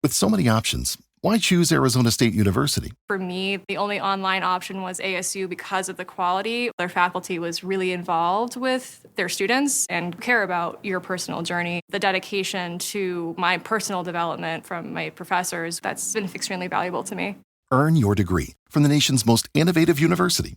With so many options, why choose Arizona State University? For me, the only online option was ASU because of the quality. Their faculty was really involved with their students and care about your personal journey. The dedication to my personal development from my professors, that's been extremely valuable to me. Earn your degree from the nation's most innovative university.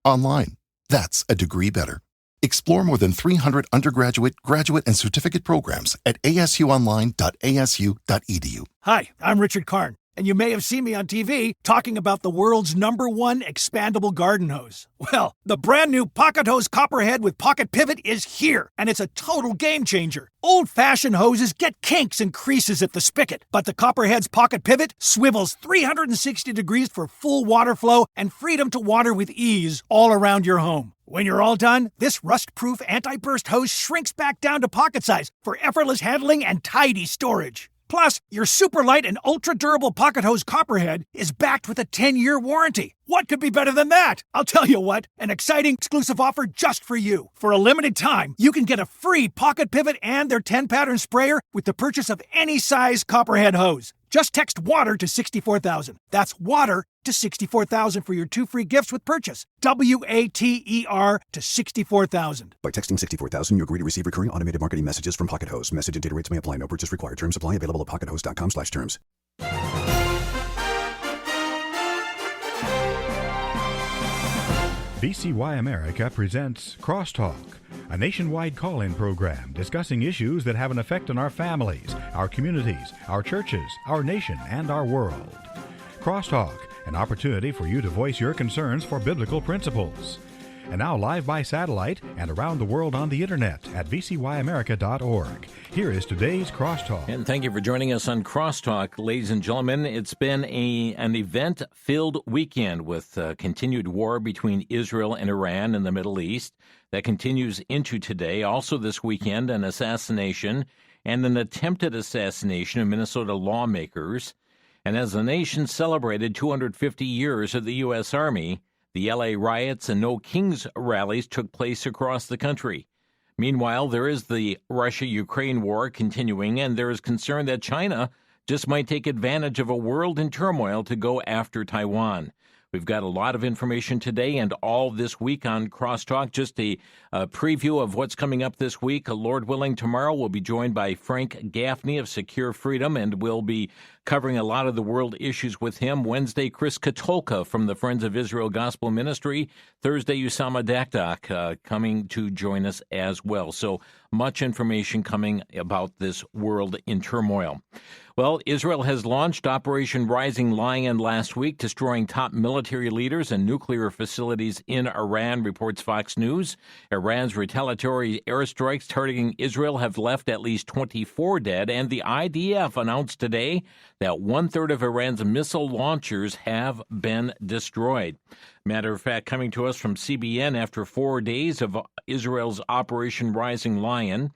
Online. That's a degree better. Explore more than 300 undergraduate, graduate, and certificate programs at asuonline.asu.edu. Hi, I'm Richard Karn, and you may have seen me on TV talking about the world's #1 expandable garden hose. Well, the brand new Pocket Hose Copperhead with Pocket Pivot is here, and it's a total game changer. Old-fashioned hoses get kinks and creases at the spigot, but the Copperhead's Pocket Pivot swivels 360 degrees for full water flow and freedom to water with ease all around your home. When you're all done, this rust-proof anti-burst hose shrinks back down to pocket size for effortless handling and tidy storage. Plus, your super light and ultra-durable Pocket Hose Copperhead is backed with a 10-year warranty. What could be better than that? I'll tell you what, an exciting exclusive offer just for you. For a limited time, you can get a free Pocket Pivot and their 10-pattern sprayer with the purchase of any size Copperhead hose. Just text WATER to 64,000. That's WATER to 64,000 for your 2 free gifts with purchase. WATER to 64,000. By texting 64,000, you agree to receive recurring automated marketing messages from Pocket Hose. Message and data rates may apply. No purchase required. Terms apply. Available at pockethose.com/terms. VCY America presents Crosstalk, a nationwide call-in program discussing issues that have an effect on our families, our communities, our churches, our nation, and our world. Crosstalk, an opportunity for you to voice your concerns for biblical principles. And now live by satellite and around the world on the internet at vcyamerica.org. Here is today's Crosstalk. And thank you for joining us on Crosstalk, ladies and gentlemen. It's been an event-filled weekend with continued war between Israel and Iran in the Middle East that continues into today. Also this weekend, an assassination and an attempted assassination of Minnesota lawmakers. And as the nation celebrated 250 years of the U.S. Army, the L.A. riots and No Kings rallies took place across the country. Meanwhile, there is the Russia-Ukraine war continuing, and there is concern that China just might take advantage of a world in turmoil to go after Taiwan. We've got a lot of information today and all this week on Crosstalk. Just a preview of what's coming up this week. Lord willing, tomorrow we'll be joined by Frank Gaffney of Secure Freedom, and we'll be covering a lot of the world issues with him. Wednesday, Chris Katolka from the Friends of Israel Gospel Ministry. Thursday, Usama Dakdak coming to join us as well. So much information coming about this world in turmoil. Well, Israel has launched Operation Rising Lion last week, destroying top military leaders and nuclear facilities in Iran, reports Fox News. Iran's retaliatory airstrikes targeting Israel have left at least 24 dead, and the IDF announced today that one-third of Iran's missile launchers have been destroyed. Matter of fact, coming to us from CBN after 4 days of Israel's Operation Rising Lion,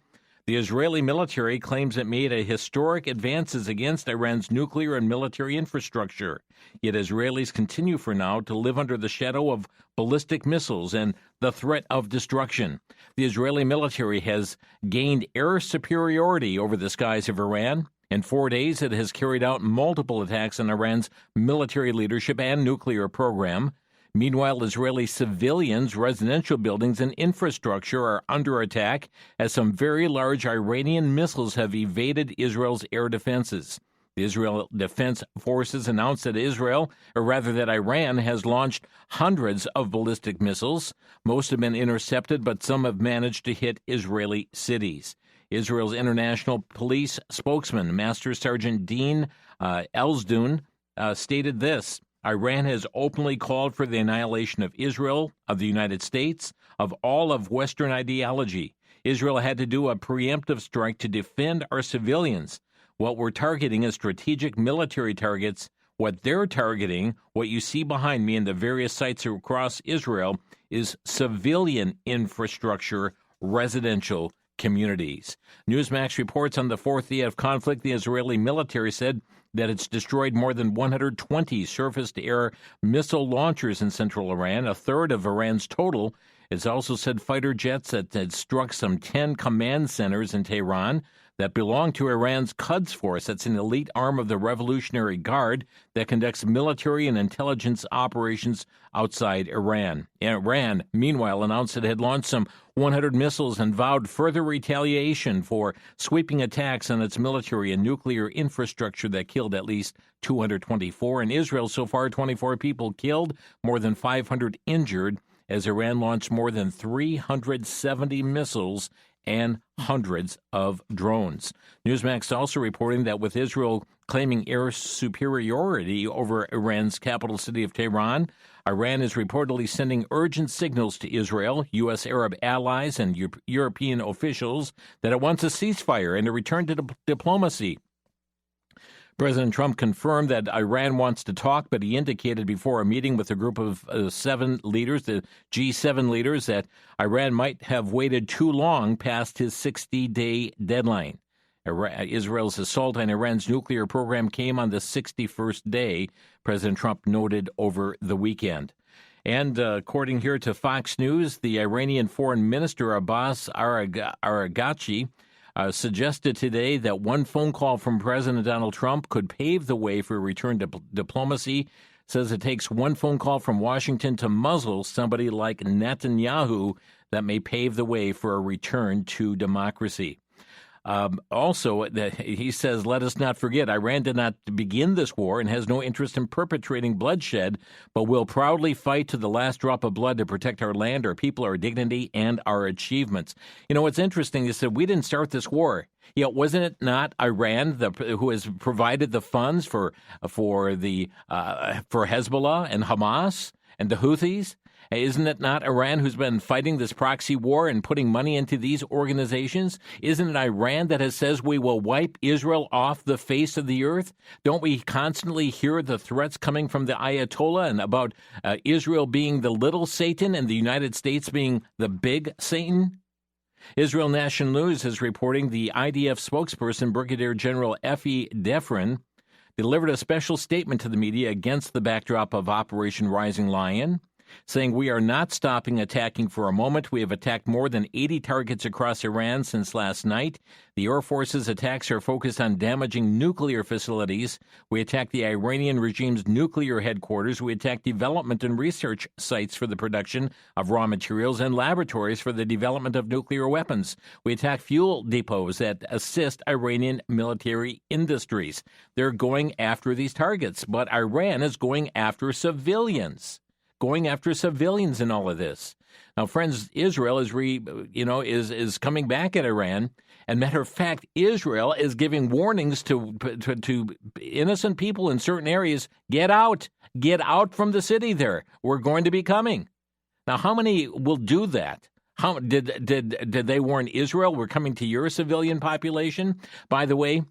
the Israeli military claims it made a historic advances against Iran's nuclear and military infrastructure. Yet Israelis continue for now to live under the shadow of ballistic missiles and the threat of destruction. The Israeli military has gained air superiority over the skies of Iran. In 4 days, it has carried out multiple attacks on Iran's military leadership and nuclear program. Meanwhile, Israeli civilians, residential buildings, and infrastructure are under attack as some very large Iranian missiles have evaded Israel's air defenses. The Israel Defense Forces announced that Iran has launched hundreds of ballistic missiles. Most have been intercepted, but some have managed to hit Israeli cities. Israel's International Police spokesman, Master Sergeant Dean Elsdoun, stated this: Iran has openly called for the annihilation of Israel, of the United States, of all of Western ideology. Israel had to do a preemptive strike to defend our civilians. What we're targeting is strategic military targets. What they're targeting, what you see behind me in the various sites across Israel, is civilian infrastructure, residential communities. Newsmax reports on the fourth day of conflict, the Israeli military said that it's destroyed more than 120 surface-to-air missile launchers in central Iran, a third of Iran's total. It's also said fighter jets that had struck some 10 command centers in Tehran. that belong to Iran's Quds Force. That's an elite arm of the Revolutionary Guard that conducts military and intelligence operations outside Iran. Iran, meanwhile, announced it had launched some 100 missiles and vowed further retaliation for sweeping attacks on its military and nuclear infrastructure that killed at least 224. In Israel, so far, 24 people killed, more than 500 injured, as Iran launched more than 370 missiles and hundreds of drones. Newsmax also reporting that with Israel claiming air superiority over Iran's capital city of Tehran, Iran is reportedly sending urgent signals to Israel, U.S. Arab allies, and European officials that it wants a ceasefire and a return to diplomacy. President Trump confirmed that Iran wants to talk, but he indicated before a meeting with a group of 7 leaders, the G7 leaders, that Iran might have waited too long past his 60-day deadline. Israel's assault on Iran's nuclear program came on the 61st day, President Trump noted over the weekend. And according here to Fox News, the Iranian Foreign Minister Abbas Araghchi suggested today that one phone call from President Donald Trump could pave the way for a return to diplomacy. Says it takes one phone call from Washington to muzzle somebody like Netanyahu that may pave the way for a return to democracy. Also, he says, let us not forget, Iran did not begin this war and has no interest in perpetrating bloodshed, but will proudly fight to the last drop of blood to protect our land, our people, our dignity, and our achievements. You know, what's interesting is that we didn't start this war. Yet, wasn't it not Iran who has provided the funds for Hezbollah and Hamas and the Houthis? Isn't it not Iran who's been fighting this proxy war and putting money into these organizations? Isn't it Iran that says we will wipe Israel off the face of the earth? Don't we constantly hear the threats coming from the Ayatollah and about Israel being the little Satan and the United States being the big Satan? Israel National News is reporting the IDF spokesperson, Brigadier General Effie Defrin, delivered a special statement to the media against the backdrop of Operation Rising Lion, saying we are not stopping attacking for a moment. We have attacked more than 80 targets across Iran since last night. The Air Force's attacks are focused on damaging nuclear facilities. We attacked the Iranian regime's nuclear headquarters. We attacked development and research sites for the production of raw materials and laboratories for the development of nuclear weapons. We attacked fuel depots that assist Iranian military industries. They're going after these targets, but Iran is going after civilians. Going after civilians in all of this. Now, friends, Israel is coming back at Iran, and matter of fact, Israel is giving warnings to innocent people in certain areas. Get out from the city. There, we're going to be coming. Now, how many will do that? How did they warn Israel? We're coming to your civilian population. By the way,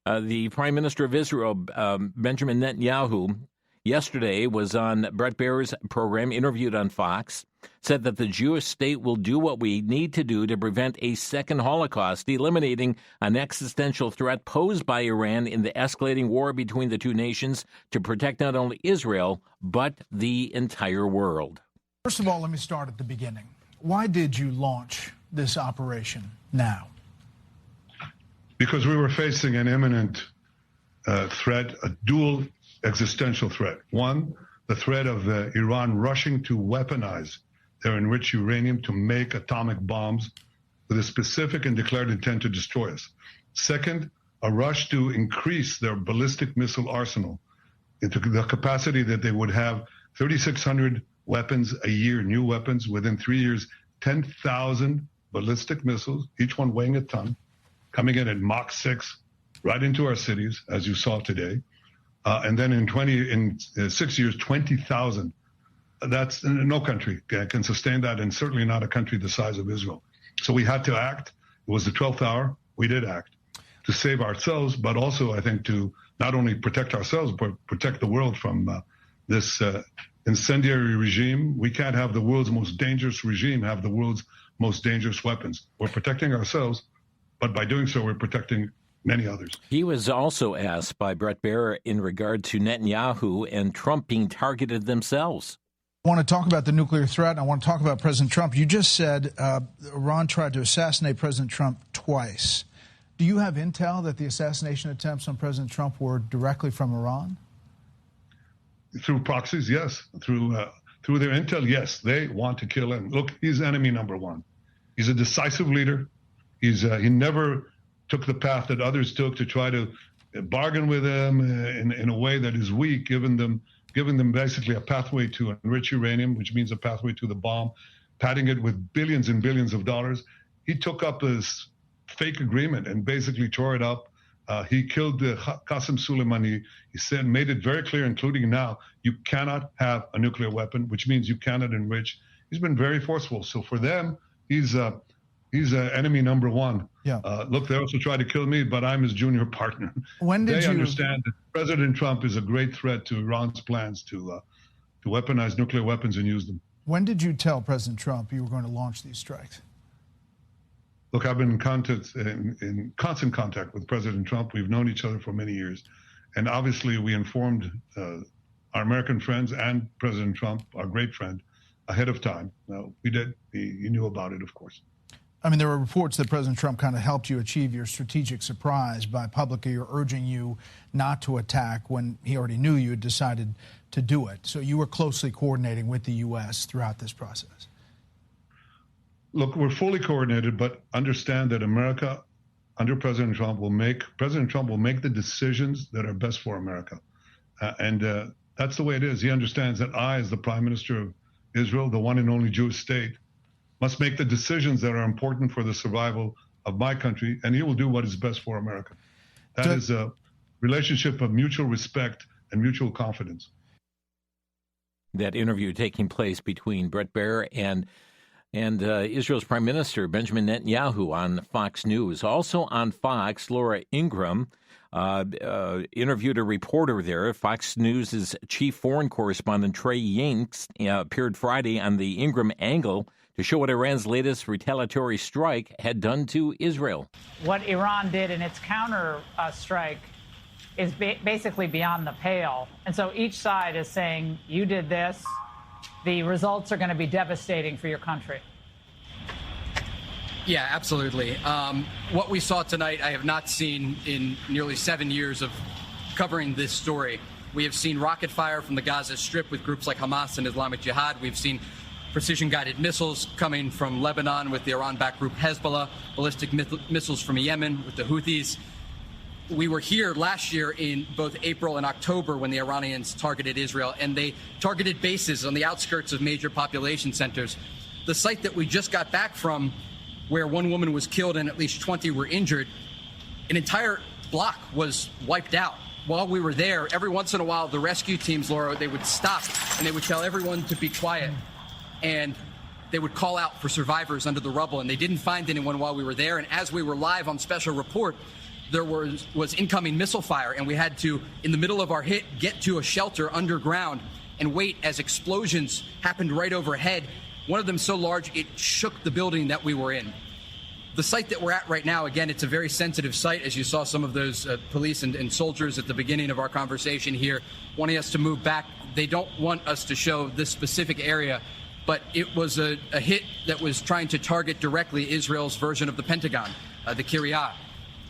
the Prime Minister of Israel, Benjamin Netanyahu, yesterday was on Brett Baer's program, interviewed on Fox, said that the Jewish state will do what we need to do to prevent a second Holocaust, eliminating an existential threat posed by Iran in the escalating war between the two nations to protect not only Israel, but the entire world. First of all, let me start at the beginning. Why did you launch this operation now? Because we were facing an imminent threat, a dual existential threat. One, the threat of Iran rushing to weaponize their enriched uranium to make atomic bombs with a specific and declared intent to destroy us. Second, a rush to increase their ballistic missile arsenal into the capacity that they would have 3,600 weapons a year, new weapons, within 3 years, 10,000 ballistic missiles, each one weighing a ton, coming in at Mach 6, right into our cities, as you saw today. And then in 6 years, 20,000. That's no country can sustain that, and certainly not a country the size of Israel. So we had to act. It was the 12th hour. We did act to save ourselves, but also, I think, to not only protect ourselves, but protect the world from this incendiary regime. We can't have the world's most dangerous regime have the world's most dangerous weapons. We're protecting ourselves, but by doing so, we're protecting many others. He was also asked by Brett Baer in regard to Netanyahu and Trump being targeted themselves. I want to talk about the nuclear threat, and I want to talk about President Trump. You just said Iran tried to assassinate President Trump twice. Do you have intel that the assassination attempts on President Trump were directly from Iran? Through proxies, yes. Through their intel, yes. They want to kill him. Look, he's enemy number one. He's a decisive leader. He never took the path that others took to try to bargain with him in a way that is weak, giving them basically a pathway to enrich uranium, which means a pathway to the bomb, padding it with billions and billions of dollars. He took up this fake agreement and basically tore it up. He killed Qasem Soleimani. He made it very clear, including now, you cannot have a nuclear weapon, which means you cannot enrich. He's been very forceful. So for them, he's enemy number one. Yeah. Look, they also tried to kill me, but I'm his junior partner. They understand that President Trump is a great threat to Iran's plans to weaponize nuclear weapons and use them. When did you tell President Trump you were going to launch these strikes? Look, I've been in constant contact with President Trump. We've known each other for many years. And obviously, we informed our American friends and President Trump, our great friend, ahead of time. We did. He knew about it, of course. I mean, there were reports that President Trump kind of helped you achieve your strategic surprise by publicly urging you not to attack when he already knew you had decided to do it. So you were closely coordinating with the U.S. throughout this process. Look, we're fully coordinated, but understand that America, under President Trump, will make the decisions that are best for America. And that's the way it is. He understands that I, as the Prime Minister of Israel, the one and only Jewish state, must make the decisions that are important for the survival of my country, and he will do what is best for America. That is a relationship of mutual respect and mutual confidence. That interview taking place between Bret Baier and Israel's Prime Minister Benjamin Netanyahu on Fox News. Also on Fox, Laura Ingraham interviewed a reporter there. Fox News' chief foreign correspondent Trey Yingst appeared Friday on the Ingraham Angle to show what Iran's latest retaliatory strike had done to Israel. What Iran did in its counter strike is basically beyond the pale. And so each side is saying, you did this. The results are going to be devastating for your country. Yeah, absolutely. What we saw tonight, I have not seen in nearly 7 years of covering this story. We have seen rocket fire from the Gaza Strip with groups like Hamas and Islamic Jihad. We've seen precision-guided missiles coming from Lebanon with the Iran-backed group Hezbollah, ballistic missiles from Yemen with the Houthis. We were here last year in both April and October when the Iranians targeted Israel, and they targeted bases on the outskirts of major population centers. The site that we just got back from, where one woman was killed and at least 20 were injured, an entire block was wiped out. While we were there, every once in a while, the rescue teams, Laura, they would stop and they would tell everyone to be quiet. And they would call out for survivors under the rubble, and they didn't find anyone while we were there. And as we were live on Special Report, there was incoming missile fire, and we had to, in the middle of our hit, get to a shelter underground and wait as explosions happened right overhead. One of them so large it shook the building that we were in. The site that we're at right now, again, it's a very sensitive site, as you saw some of those police and soldiers at the beginning of our conversation here wanting us to move back. They don't want us to show this specific area, but it was a hit that was trying to target directly Israel's version of the Pentagon, the Kiryat.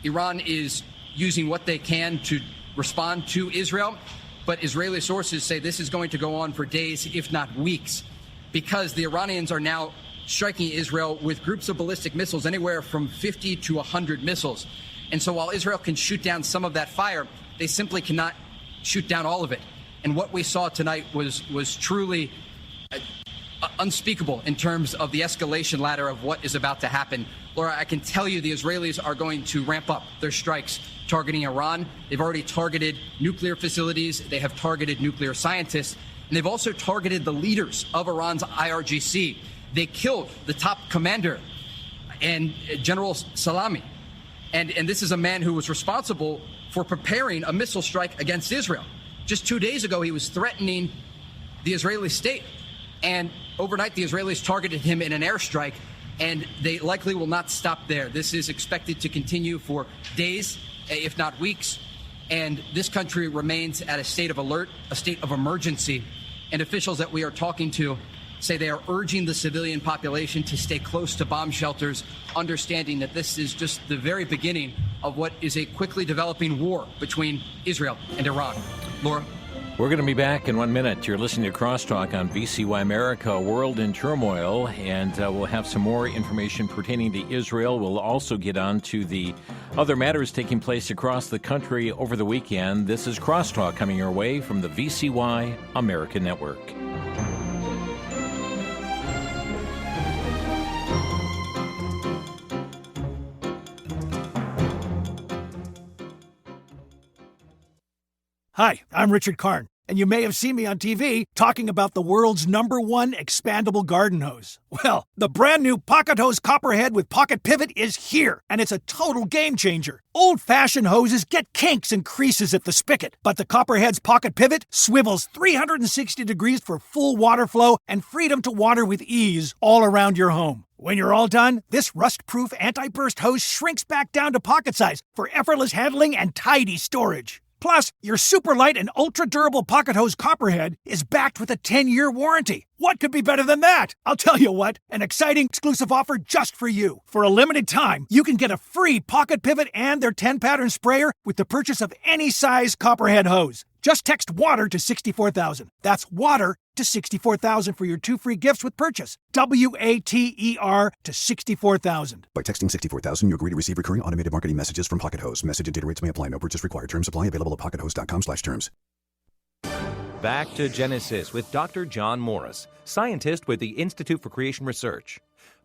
Iran is using what they can to respond to Israel, but Israeli sources say this is going to go on for days, if not weeks, because the Iranians are now striking Israel with groups of ballistic missiles, anywhere from 50 to 100 missiles. And so while Israel can shoot down some of that fire, they simply cannot shoot down all of it. And what we saw tonight was truly unspeakable in terms of the escalation ladder of what is about to happen. Laura, I can tell you the Israelis are going to ramp up their strikes targeting Iran. They've already targeted nuclear facilities. They have targeted nuclear scientists. And they've also targeted the leaders of Iran's IRGC. They killed the top commander and General Salami. And this is a man who was responsible for preparing a missile strike against Israel. Just 2 days ago, he was threatening the Israeli state. And overnight, the Israelis targeted him in an airstrike, and they likely will not stop there. This is expected to continue for days, if not weeks. And this country remains at a state of alert, a state of emergency. And officials that we are talking to say they are urging the civilian population to stay close to bomb shelters, understanding that this is just the very beginning of what is a quickly developing war between Israel and Iran. Laura? We're going to be back in 1 minute. You're listening to Crosstalk on VCY America, a world in turmoil, and we'll have some more information pertaining to Israel. We'll also get on to the other matters taking place across the country over the weekend. This is Crosstalk coming your way from the VCY America Network. Hi, I'm Richard Karn, and you may have seen me on TV talking about the world's #1 expandable garden hose. Well, the brand new Pocket Hose Copperhead with Pocket Pivot is here, and it's a total game changer. Old-fashioned hoses get kinks and creases at the spigot, but the Copperhead's Pocket Pivot swivels 360 degrees for full water flow and freedom to water with ease all around your home. When you're all done, this rust-proof anti-burst hose shrinks back down to pocket size for effortless handling and tidy storage. Plus, your super light and ultra-durable Pocket Hose Copperhead is backed with a 10-year warranty. What could be better than that? I'll tell you what, an exciting exclusive offer just for you. For a limited time, you can get a free Pocket Pivot and their 10-pattern sprayer with the purchase of any size Copperhead hose. Just text WATER to 64,000. That's WATER to 64,000 for your 2 free gifts with purchase. WATER to 64,000. By texting 64,000, you agree to receive recurring automated marketing messages from Pocket Hose. Message and data rates may apply. No purchase required. Terms apply. Available at pockethose.com/terms. Back to Genesis with Dr. John Morris, scientist with the Institute for Creation Research.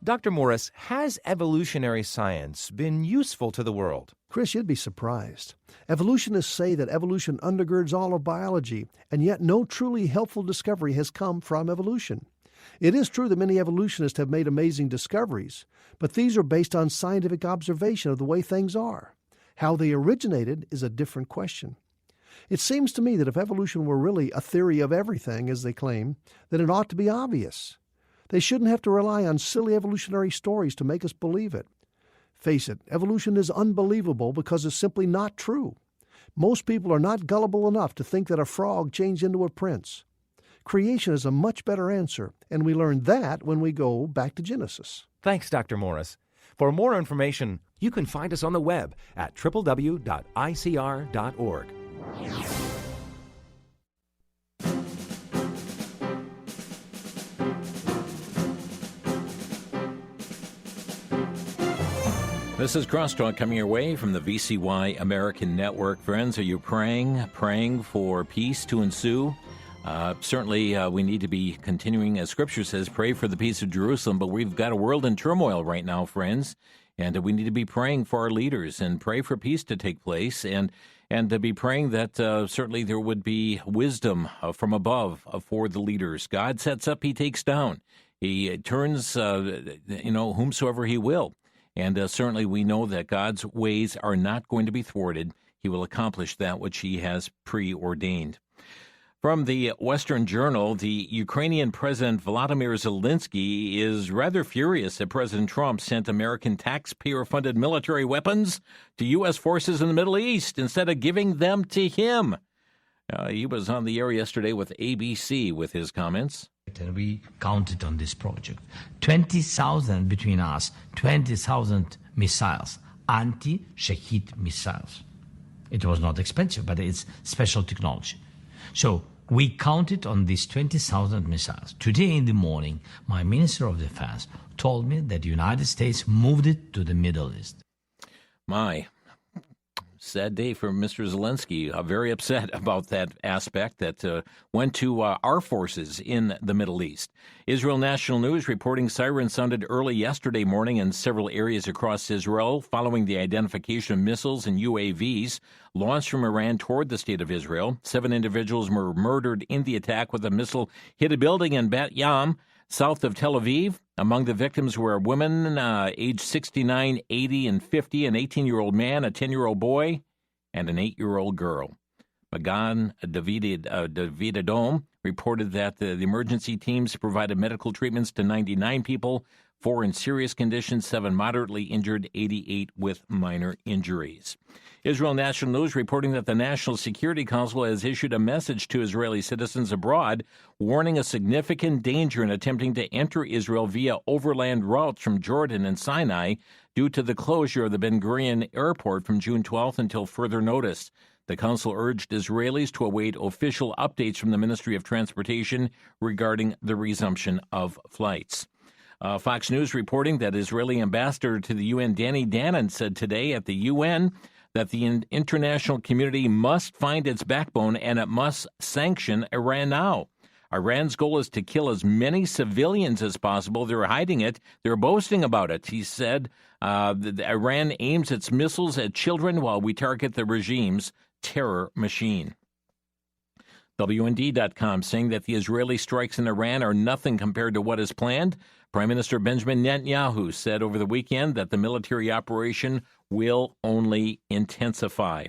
Dr. Morris, has evolutionary science been useful to the world? Chris, you'd be surprised. Evolutionists say that evolution undergirds all of biology, and yet no truly helpful discovery has come from evolution. It is true that many evolutionists have made amazing discoveries, but these are based on scientific observation of the way things are. How they originated is a different question. It seems to me that if evolution were really a theory of everything, as they claim, then it ought to be obvious. They shouldn't have to rely on silly evolutionary stories to make us believe it. Face it, evolution is unbelievable because it's simply not true. Most people are not gullible enough to think that a frog changed into a prince. Creation is a much better answer, and we learn that when we go back to Genesis. Thanks, Dr. Morris. For more information, you can find us on the web at www.icr.org. This is Crosstalk coming your way from the VCY American Network. Friends, are you praying for peace to ensue? Certainly, we need to be continuing, as Scripture says, pray for the peace of Jerusalem, but we've got a world in turmoil right now, friends, and we need to be praying for our leaders and pray for peace to take place, and to be praying that certainly there would be wisdom from above for the leaders. God sets up, he takes down. He turns, whomsoever he will. And certainly we know that God's ways are not going to be thwarted. He will accomplish that which he has preordained. From the Western Journal, the Ukrainian President Volodymyr Zelensky is rather furious that President Trump sent American taxpayer-funded military weapons to U.S. forces in the Middle East instead of giving them to him. He was on the air yesterday with ABC with his comments. And we counted on this project. 20,000 between us, 20,000 missiles, anti-Shahid missiles. It was not expensive, but it's special technology. So we counted on these 20,000 missiles. Today in the morning, my Minister of Defense told me that the United States moved it to the Middle East. My sad day for Mr. Zelensky. Very upset about that aspect that went to our forces in the Middle East. Israel National News reporting sirens sounded early yesterday morning in several areas across Israel following the identification of missiles and UAVs launched from Iran toward the state of Israel. 7 individuals were murdered in the attack with a missile hit a building in Bat Yam, south of Tel Aviv. Among the victims were women aged 69, 80, and 50, an 18-year-old man, a 10-year-old boy, and an 8-year-old girl. Magan Davidadome reported that the emergency teams provided medical treatments to 99 people, 4 in serious conditions, 7 moderately injured, 88 with minor injuries. Israel National News reporting that the National Security Council has issued a message to Israeli citizens abroad warning a significant danger in attempting to enter Israel via overland routes from Jordan and Sinai due to the closure of the Ben Gurion airport from June 12th until further notice. The council urged Israelis to await official updates from the Ministry of Transportation regarding the resumption of flights. Fox News reporting that Israeli ambassador to the UN, Danny Danon, said today at the UN that the international community must find its backbone and it must sanction Iran now. Iran's goal is to kill as many civilians as possible. They're hiding it. They're boasting about it. He said that Iran aims its missiles at children while we target the regime's terror machine. WND.com saying that the Israeli strikes in Iran are nothing compared to what is planned. Prime Minister Benjamin Netanyahu said over the weekend that the military operation will only intensify.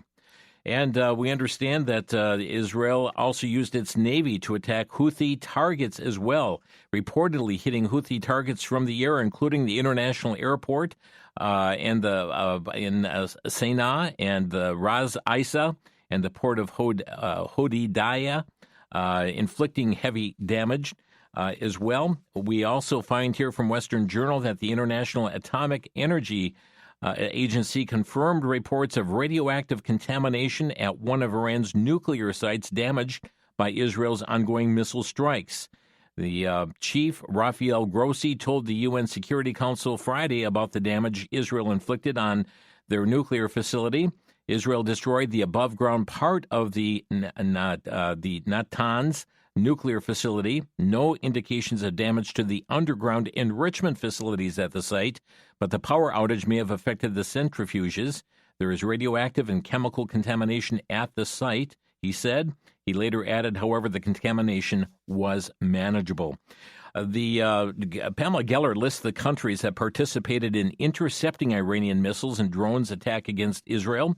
And we understand that Israel also used its Navy to attack Houthi targets as well, reportedly hitting Houthi targets from the air, including the international airport and in Sana'a and the Ras Isa and the port of Hodeidah, inflicting heavy damage as well. We also find here from Western Journal that the International Atomic Energy Agency confirmed reports of radioactive contamination at one of Iran's nuclear sites damaged by Israel's ongoing missile strikes. The chief, Rafael Grossi, told the UN Security Council Friday about the damage Israel inflicted on their nuclear facility. Israel destroyed the above-ground part of the Natanz nuclear facility. No indications of damage to the underground enrichment facilities at the site, but the power outage may have affected the centrifuges. There is radioactive and chemical contamination at the site, he said. He later added, however, the contamination was manageable. Pamela Geller lists the countries that participated in intercepting Iranian missiles and drones attack against Israel.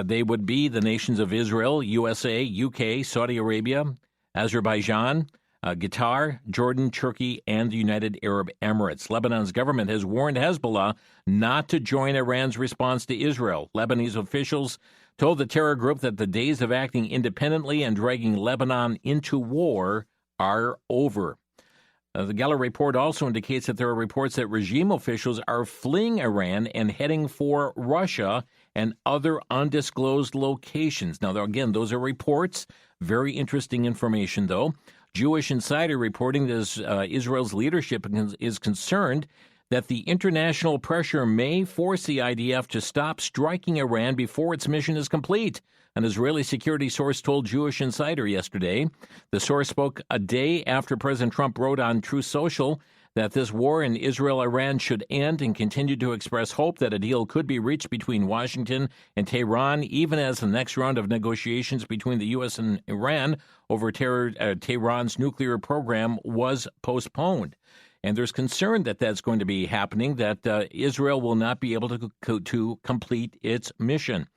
They would be the nations of Israel, USA, UK, Saudi Arabia, Azerbaijan, Qatar, Jordan, Turkey, and the United Arab Emirates. Lebanon's government has warned Hezbollah not to join Iran's response to Israel. Lebanese officials told the terror group that the days of acting independently and dragging Lebanon into war are over. The Geller report also indicates that there are reports that regime officials are fleeing Iran and heading for Russia and other undisclosed locations. Now, again, those are reports. Very interesting information, though. Jewish Insider reporting that Israel's leadership is concerned that the international pressure may force the IDF to stop striking Iran before its mission is complete. An Israeli security source told Jewish Insider yesterday. The source spoke a day after President Trump wrote on Truth Social that this war in Israel-Iran should end and continued to express hope that a deal could be reached between Washington and Tehran, even as the next round of negotiations between the U.S. and Iran over Tehran's nuclear program was postponed. And there's concern that that's going to be happening, that Israel will not be able to complete its mission.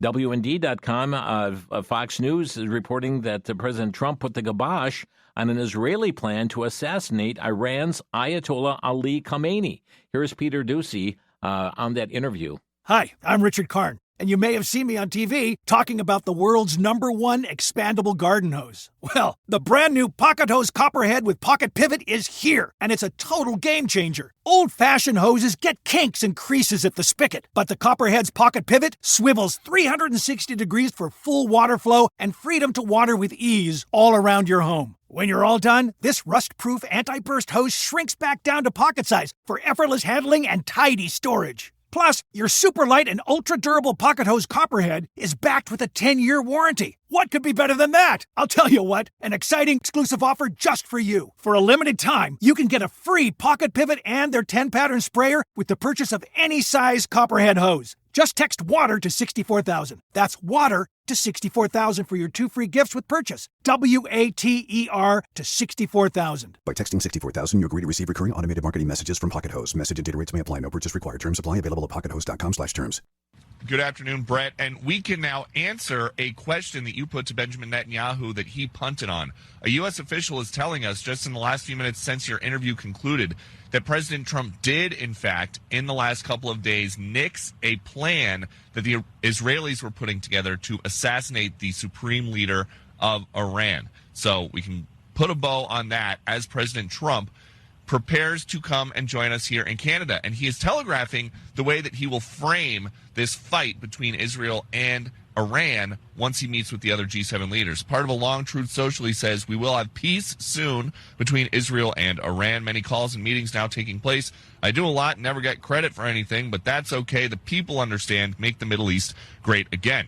WND.com, Fox News, is reporting that President Trump put the kibosh on an Israeli plan to assassinate Iran's Ayatollah Ali Khamenei. Here's Peter Doocy on that interview. Hi, I'm Richard Karn, and you may have seen me on TV talking about the world's #1 expandable garden hose. Well, the brand new Pocket Hose Copperhead with Pocket Pivot is here, and it's a total game changer. Old-fashioned hoses get kinks and creases at the spigot, but the Copperhead's Pocket Pivot swivels 360 degrees for full water flow and freedom to water with ease all around your home. When you're all done, this rust-proof anti-burst hose shrinks back down to pocket size for effortless handling and tidy storage. Plus, your super light and ultra-durable Pocket Hose Copperhead is backed with a 10-year warranty. What could be better than that? I'll tell you what, an exciting exclusive offer just for you. For a limited time, you can get a free Pocket Pivot and their 10-pattern sprayer with the purchase of any size Copperhead hose. Just text WATER to 64,000. That's WATER to 64,000 for your 2 free gifts with purchase. WATER to 64,000. By texting 64,000, you agree to receive recurring automated marketing messages from Pocket Hose. Message and data rates may apply. No purchase required. Terms apply. Available at pockethose.com/terms. Good afternoon, Brett. And we can now answer a question that you put to Benjamin Netanyahu that he punted on. A U.S. official is telling us just in the last few minutes since your interview concluded that President Trump did, in fact, in the last couple of days, nix a plan that the Israelis were putting together to assassinate the supreme leader of Iran. So we can put a bow on that as President Trump prepares to come and join us here in Canada. And he is telegraphing the way that he will frame this fight between Israel and Iran once he meets with the other G7 leaders. Part of a long Truth Social, he says, we will have peace soon between Israel and Iran. Many calls and meetings now taking place. I do a lot, never get credit for anything, but that's okay. The people understand, make the Middle East great again.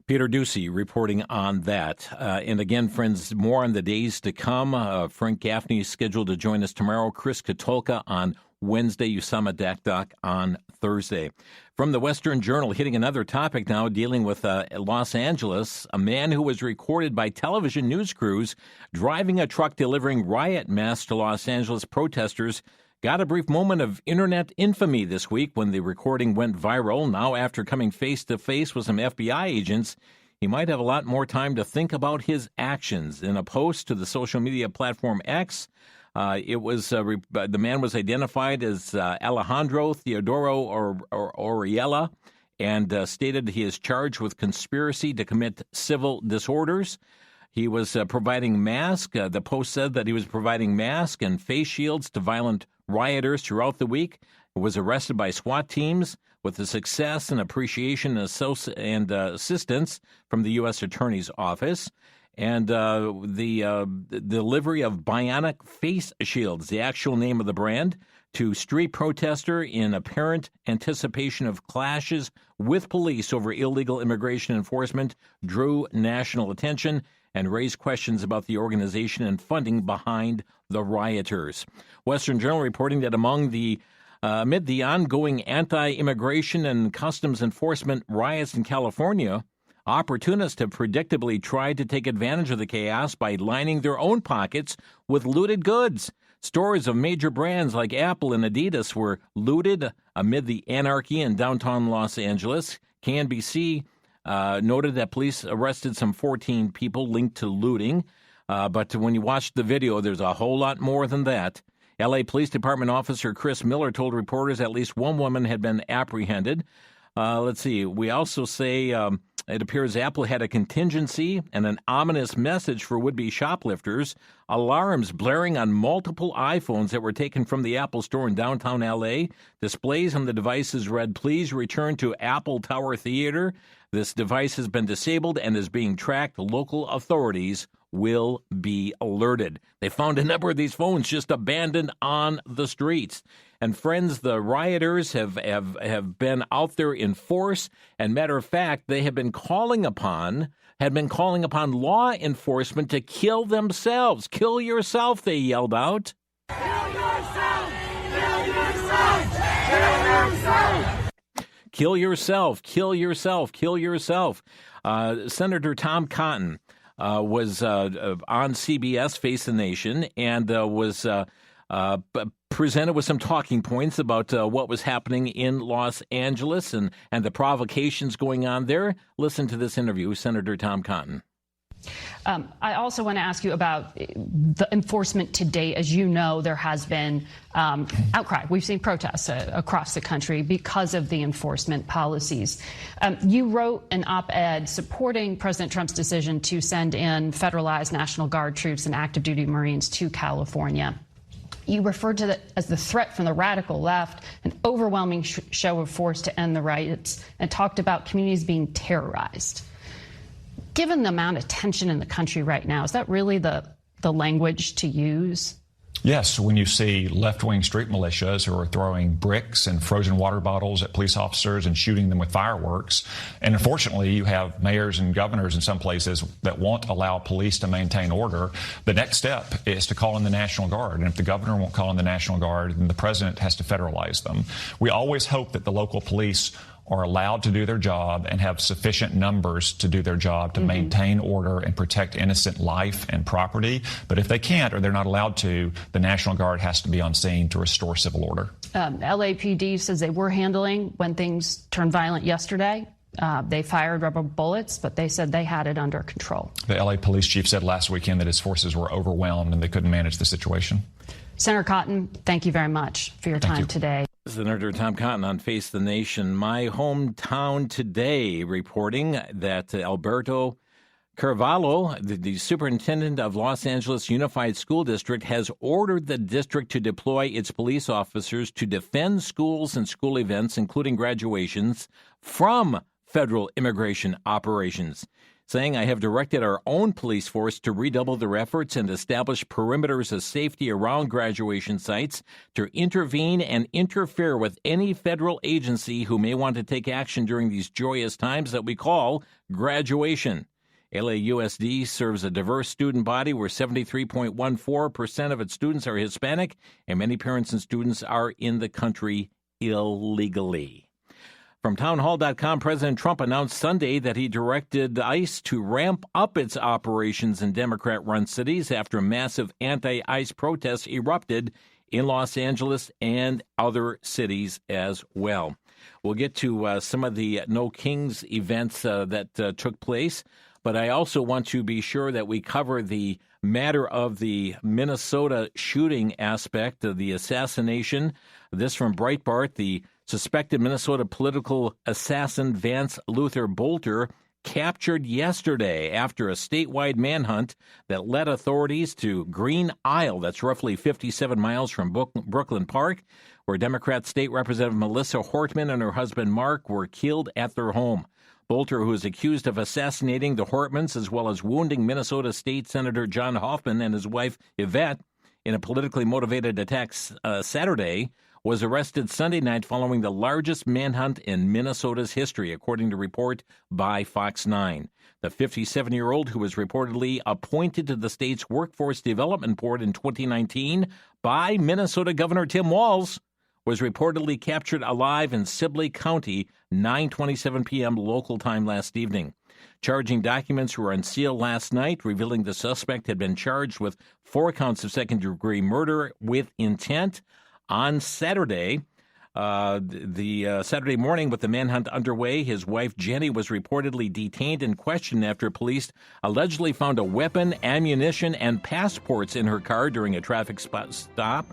Peter Ducey reporting on that. And again, friends, more on the days to come. Frank Gaffney is scheduled to join us tomorrow. Chris Katulka on Wednesday. Usama Dakdak on Thursday. From the Western Journal, hitting another topic now, dealing with Los Angeles. A man who was recorded by television news crews driving a truck delivering riot masks to Los Angeles protesters got a brief moment of internet infamy this week when the recording went viral. Now, after coming face-to-face with some FBI agents, he might have a lot more time to think about his actions. In a post to the social media platform X, the man was identified as Alejandro Theodoro Oriella and stated he is charged with conspiracy to commit civil disorders. He was providing masks. The post said that he was providing masks and face shields to violent rioters throughout the week. He was arrested by SWAT teams with the success and appreciation and assistance from the U.S. Attorney's Office. And the delivery of bionic face shields, the actual name of the brand, to street protester in apparent anticipation of clashes with police over illegal immigration enforcement, drew national attention and raised questions about the organization and funding behind the rioters. Western Journal reporting that amid the ongoing anti-immigration and customs enforcement riots in California, opportunists have predictably tried to take advantage of the chaos by lining their own pockets with looted goods. Stores of major brands like Apple and Adidas were looted amid the anarchy in downtown Los Angeles. KNBC noted that police arrested some 14 people linked to looting. But when you watch the video, there's a whole lot more than that. L.A. Police Department officer Chris Miller told reporters at least one woman had been apprehended. Let's see. We also say it appears Apple had a contingency and an ominous message for would-be shoplifters. Alarms blaring on multiple iPhones that were taken from the Apple store in downtown L.A. Displays on the devices read, "Please return to Apple Tower Theater. This device has been disabled and is being tracked. Local authorities will be alerted." They found a number of these phones just abandoned on the streets. And friends, the rioters have been out there in force. And matter of fact, they had been calling upon law enforcement to kill themselves. Kill yourself, they yelled out. Kill yourself! Kill yourself! Kill yourself! Kill yourself! Kill yourself! Kill yourself! Senator Tom Cotton was on CBS Face the Nation and was presented with some talking points about what was happening in Los Angeles and the provocations going on there. Listen to this interview with Senator Tom Cotton. I also want to ask you about the enforcement to date. As you know, there has been outcry. We've seen protests across the country because of the enforcement policies. You wrote an op-ed supporting President Trump's decision to send in federalized National Guard troops and active duty Marines to California. You referred to it as the threat from the radical left, an overwhelming show of force to end the riots, and talked about communities being terrorized. Given the amount of tension in the country right now, is that really the language to use? Yes, when you see left-wing street militias who are throwing bricks and frozen water bottles at police officers and shooting them with fireworks, and unfortunately you have mayors and governors in some places that won't allow police to maintain order, the next step is to call in the National Guard. And if the governor won't call in the National Guard, then the president has to federalize them. We always hope that the local police are allowed to do their job and have sufficient numbers to do their job to maintain order and protect innocent life and property. But if they can't or they're not allowed to, the National Guard has to be on scene to restore civil order. LAPD says they were handling when things turned violent yesterday. They fired rubber bullets, but they said they had it under control. The LA police chief said last weekend that his forces were overwhelmed and they couldn't manage the situation. Senator Cotton, thank you very much for your time today. Senator Tom Cotton on Face the Nation. My hometown today reporting that Alberto Carvalho, the superintendent of Los Angeles Unified School District, has ordered the district to deploy its police officers to defend schools and school events, including graduations, from federal immigration operations, saying, "I have directed our own police force to redouble their efforts and establish perimeters of safety around graduation sites to intervene and interfere with any federal agency who may want to take action during these joyous times that we call graduation." LAUSD serves a diverse student body where 73.14% of its students are Hispanic, and many parents and students are in the country illegally. From townhall.com, President Trump announced Sunday that he directed ICE to ramp up its operations in Democrat-run cities after massive anti-ICE protests erupted in Los Angeles and other cities as well. We'll get to some of the No Kings events that took place, but I also want to be sure that we cover the matter of the Minnesota shooting aspect of the assassination. This from Breitbart. The suspected Minnesota political assassin Vance Luther Bolter captured yesterday after a statewide manhunt that led authorities to Green Isle, that's roughly 57 miles from Brooklyn Park, where Democrat State Representative Melissa Hortman and her husband Mark were killed at their home. Bolter, who is accused of assassinating the Hortmans as well as wounding Minnesota State Senator John Hoffman and his wife Yvette in a politically motivated attack Saturday, was arrested Sunday night following the largest manhunt in Minnesota's history, according to a report by Fox 9. The 57-year-old, who was reportedly appointed to the state's Workforce Development Board in 2019 by Minnesota Governor Tim Walz, was reportedly captured alive in Sibley County, 9:27 p.m. local time last evening. Charging documents were unsealed last night, revealing the suspect had been charged with 4 counts of second-degree murder with intent. On Saturday, Saturday morning with the manhunt underway, his wife Jenny was reportedly detained and questioned after police allegedly found a weapon, ammunition, and passports in her car during a traffic stop.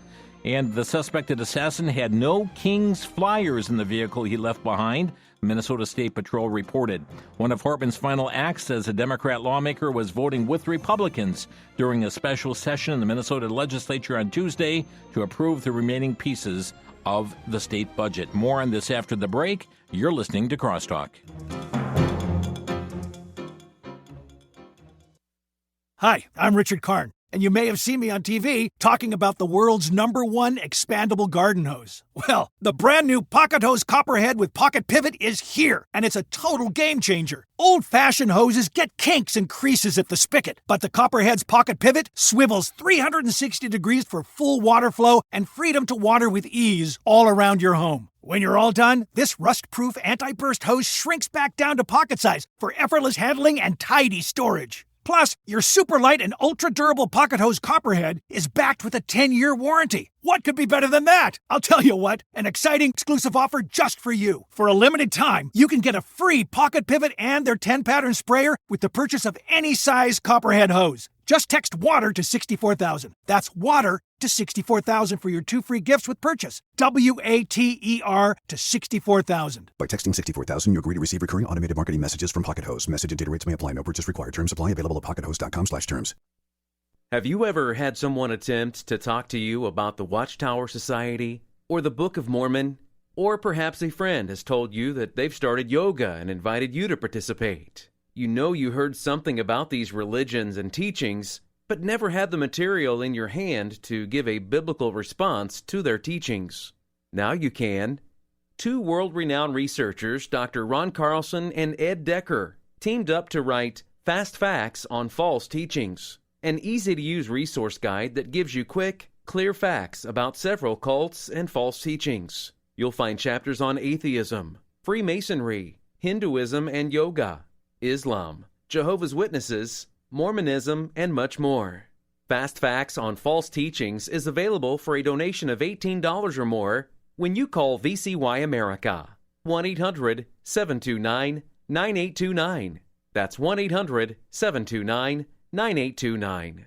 And the suspected assassin had no King's flyers in the vehicle he left behind, Minnesota State Patrol reported. One of Hortman's final acts as a Democrat lawmaker was voting with Republicans during a special session in the Minnesota legislature on Tuesday to approve the remaining pieces of the state budget. More on this after the break. You're listening to Crosstalk. Hi, I'm Richard Karn, and you may have seen me on TV talking about the world's #1 expandable garden hose. Well, the brand new Pocket Hose Copperhead with Pocket Pivot is here, and it's a total game changer. Old-fashioned hoses get kinks and creases at the spigot, but the Copperhead's Pocket Pivot swivels 360 degrees for full water flow and freedom to water with ease all around your home. When you're all done, this rust-proof anti-burst hose shrinks back down to pocket size for effortless handling and tidy storage. Plus, your super light and ultra-durable Pocket Hose Copperhead is backed with a 10-year warranty. What could be better than that? I'll tell you what, an exciting exclusive offer just for you. For a limited time, you can get a free Pocket Pivot and their 10-pattern sprayer with the purchase of any size Copperhead hose. Just text WATER to 64,000. That's WATER to 64,000 for your 2 free gifts with purchase. WATER to 64,000. By texting 64,000, you agree to receive recurring automated marketing messages from Pocket Hose. Message and data rates may apply. No purchase required. Terms apply. Available at pockethose.com/terms. Have you ever had someone attempt to talk to you about the Watchtower Society or the Book of Mormon? Or perhaps a friend has told you that they've started yoga and invited you to participate. You know you heard something about these religions and teachings, but never had the material in your hand to give a biblical response to their teachings. Now you can. 2 world-renowned researchers, Dr. Ron Carlson and Ed Decker, teamed up to write Fast Facts on False Teachings, an easy-to-use resource guide that gives you quick, clear facts about several cults and false teachings. You'll find chapters on atheism, Freemasonry, Hinduism and yoga, Islam, Jehovah's Witnesses, Mormonism, and much more. Fast Facts on False Teachings is available for a donation of $18 or more when you call VCY America. 1-800-729-9829. That's 1-800-729-9829.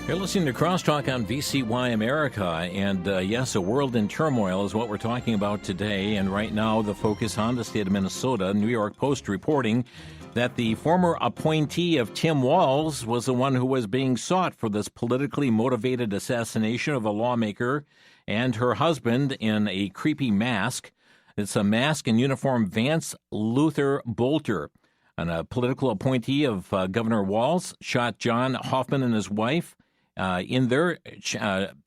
You're listening to Crosstalk on VCY America, and yes, a world in turmoil is what we're talking about today. And right now, the focus on the state of Minnesota. New York Post reporting that the former appointee of Tim Walz was the one who was being sought for this politically motivated assassination of a lawmaker and her husband in a creepy mask. It's a mask and uniform Vance Luther Bolter, and a political appointee of Governor Walz, shot John Hoffman and his wife in their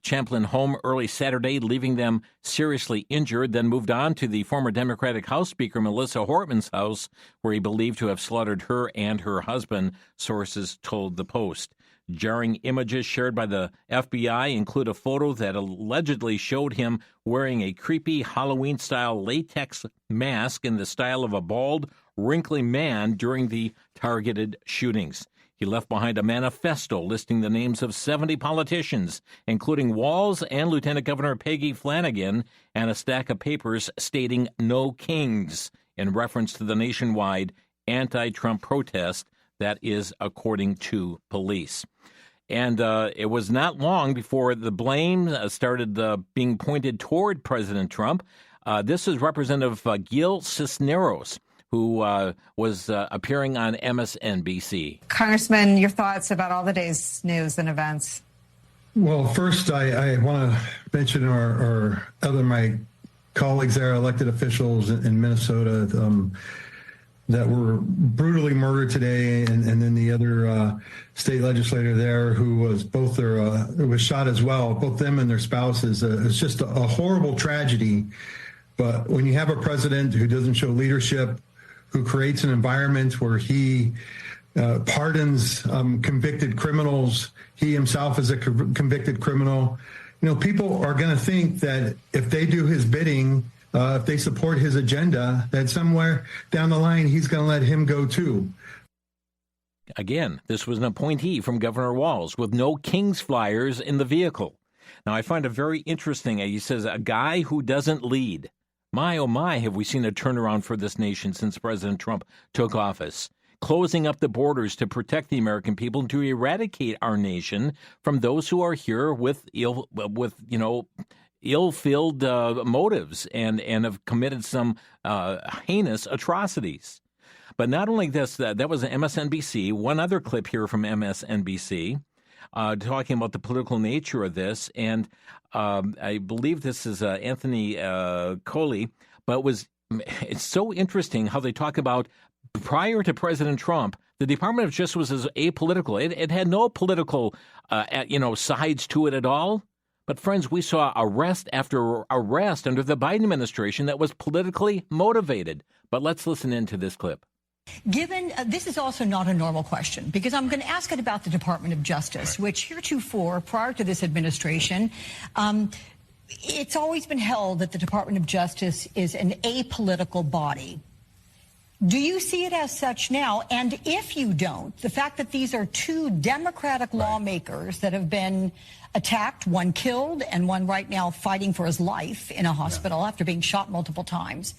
Champlin home early Saturday, leaving them seriously injured, then moved on to the former Democratic House Speaker Melissa Hortman's house, where he believed to have slaughtered her and her husband, sources told the Post. Jarring images shared by the FBI include a photo that allegedly showed him wearing a creepy Halloween-style latex mask in the style of a bald, wrinkly man during the targeted shootings. He left behind a manifesto listing the names of 70 politicians, including Walz and Lieutenant Governor Peggy Flanagan, and a stack of papers stating "No Kings" in reference to the nationwide anti-Trump protest that is according to police. And it was not long before the blame started being pointed toward President Trump. This is Representative Gil Cisneros, who was appearing on MSNBC. Congressman, your thoughts about all the day's news and events? Well, first, I want to mention my colleagues there, elected officials in Minnesota, that were brutally murdered today, and then the other state legislator there who was was shot as well, both them and their spouses. It's just a horrible tragedy. But when you have a president who doesn't show leadership, who creates an environment where he pardons convicted criminals, he himself is a convicted criminal, people are going to think that if they do his bidding, if they support his agenda, that somewhere down the line he's going to let him go too. Again, this was an appointee from Governor Walz with no King's flyers in the vehicle. Now, I find it very interesting. He says, a guy who doesn't lead. My, oh my, have we seen a turnaround for this nation since President Trump took office. Closing up the borders to protect the American people and to eradicate our nation from those who are here with ill-filled motives and have committed some heinous atrocities. But not only this, that was an MSNBC. One other clip here from MSNBC talking about the political nature of this. And I believe this is Anthony Coley. But it's so interesting how they talk about prior to President Trump, the Department of Justice was apolitical. It had no political sides to it at all. But, friends, we saw arrest after arrest under the Biden administration that was politically motivated. But let's listen into this clip. Given this is also not a normal question, because I'm going to ask it about the Department of Justice, which heretofore, prior to this administration, it's always been held that the Department of Justice is an apolitical body. Do you see it as such now? And if you don't, the fact that these are two Democratic lawmakers that have been attacked, one killed and one right now fighting for his life in a hospital after being shot multiple times,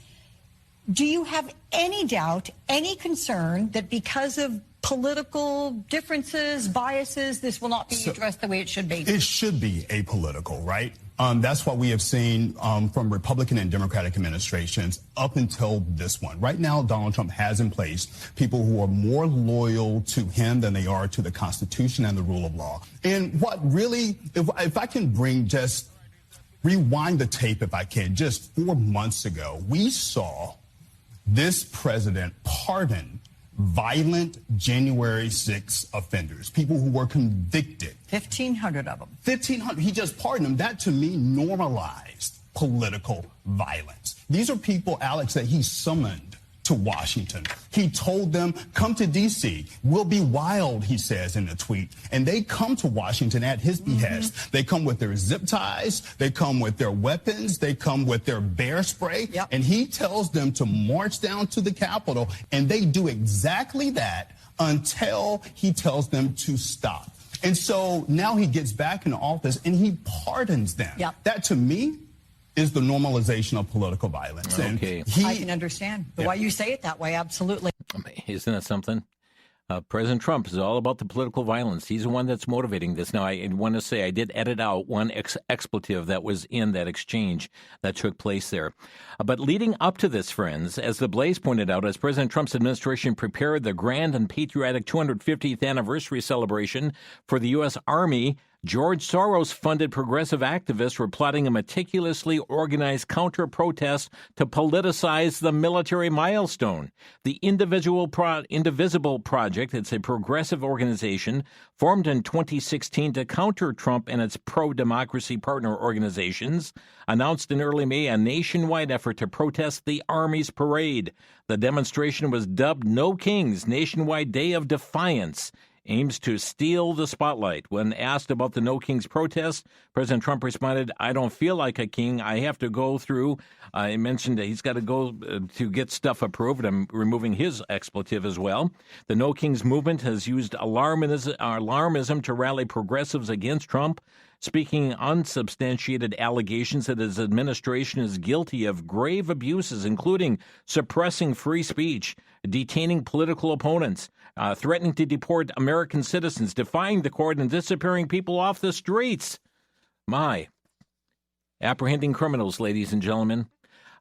do you have any doubt, any concern that because of political differences, biases, this will not be addressed the way it should be? It should be apolitical, right? That's what we have seen from Republican and Democratic administrations up until this one. Right now, Donald Trump has in place people who are more loyal to him than they are to the Constitution and the rule of law. And what really, if I can rewind the tape, if I can, just 4 months ago, we saw this president pardon violent January 6 offenders, people who were convicted. 1,500 of them. 1,500. He just pardoned them. That, to me, normalized political violence. These are people, Alex, that he summoned to Washington. He told them, come to D.C. We'll be wild, he says in a tweet. And they come to Washington at his behest. They come with their zip ties. They come with their weapons. They come with their bear spray. And he tells them to march down to the Capitol. And they do exactly that until he tells them to stop. And so now he gets back in office and he pardons them. That, to me, is the normalization of political violence. Okay. And I can understand why you say it that way. Absolutely. Isn't that something? President Trump is all about the political violence. He's the one that's motivating this. Now, I want to say I did edit out one expletive that was in that exchange that took place there. But leading up to this, friends, as the Blaze pointed out, as President Trump's administration prepared the grand and patriotic 250th anniversary celebration for the U.S. Army, George Soros-funded progressive activists were plotting a meticulously organized counter-protest to politicize the military milestone. The Indivisible Project, it's a progressive organization formed in 2016 to counter Trump and its pro-democracy partner organizations, announced in early May a nationwide effort to protest the Army's parade. The demonstration was dubbed No Kings Nationwide Day of Defiance, aims to steal the spotlight. When asked about the No Kings protest, President Trump responded, I don't feel like a king. I have to go through. I mentioned that he's got to go to get stuff approved. I'm removing his expletive as well. The No Kings movement has used alarmism to rally progressives against Trump, speaking unsubstantiated allegations that his administration is guilty of grave abuses, including suppressing free speech, detaining political opponents, threatening to deport American citizens, defying the court, and disappearing people off the streets. Apprehending criminals, ladies and gentlemen.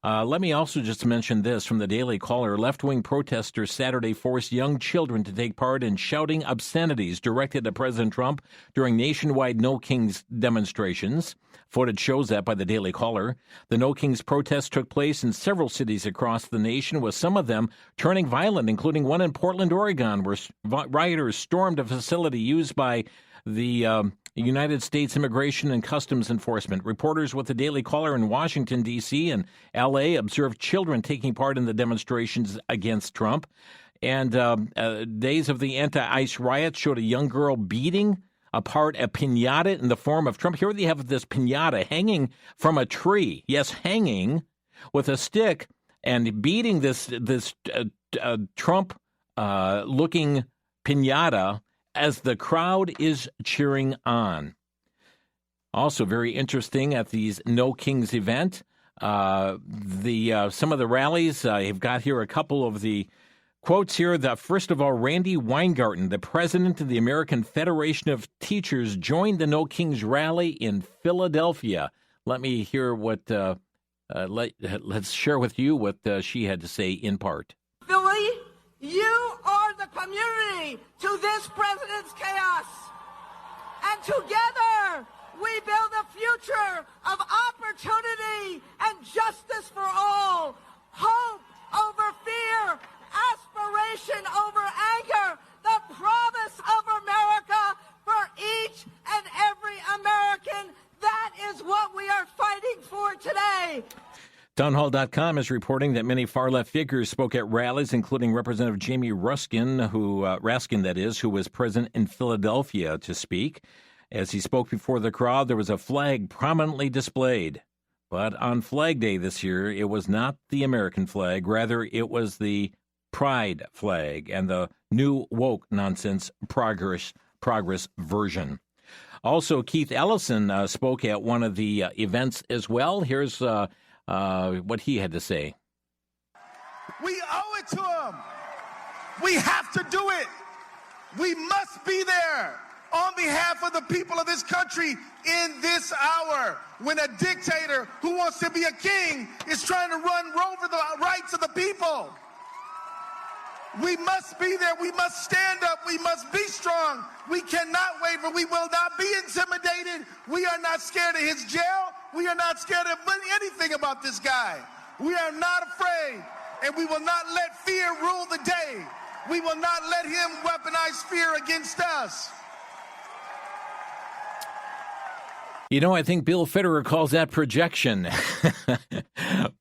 Let me also just mention this from the Daily Caller. Left-wing protesters Saturday forced young children to take part in shouting obscenities directed at President Trump during nationwide No Kings demonstrations. Footage shows that by the Daily Caller. The No Kings protests took place in several cities across the nation, with some of them turning violent, including one in Portland, Oregon, where rioters stormed a facility used by the United States Immigration and Customs Enforcement. Reporters with the Daily Caller in Washington, D.C. and L.A. observed children taking part in the demonstrations against Trump. And days of the anti-ICE riots showed a young girl beating apart a piñata in the form of Trump. Here they have this piñata hanging from a tree. Yes, hanging with a stick and beating this Trump-looking piñata as the crowd is cheering on. Also very interesting at these No Kings event, some of the rallies. I've got here a couple of the quotes here. First of all, Randy Weingarten, the president of the American Federation of Teachers, joined the No Kings rally in Philadelphia. Let me hear what, let's share with you what she had to say in part. Philly, you are the community to this president's chaos. And together, we build a future of opportunity and justice for all. Hope over fear, aspiration over anger, the promise of America for each and every American. That is what we are fighting for today. Townhall.com is reporting that many far-left figures spoke at rallies, including Representative Jamie Raskin, who was present in Philadelphia to speak. As he spoke before the crowd, there was a flag prominently displayed. But on Flag Day this year, it was not the American flag. Rather, it was the Pride flag and the new woke nonsense progress version. Also, Keith Ellison spoke at one of the events as well. Here's what he had to say. We owe it to them. We have to do it. We must be there on behalf of the people of this country in this hour when a dictator who wants to be a king is trying to run over the rights of the people. We must be there. We must stand up. We must be strong. We cannot waver. We will not be intimidated. We are not scared of his jail. We are not scared of anything about this guy. We are not afraid, and we will not let fear rule the day. We will not let him weaponize fear against us. You know, I think Bill Federer calls that projection.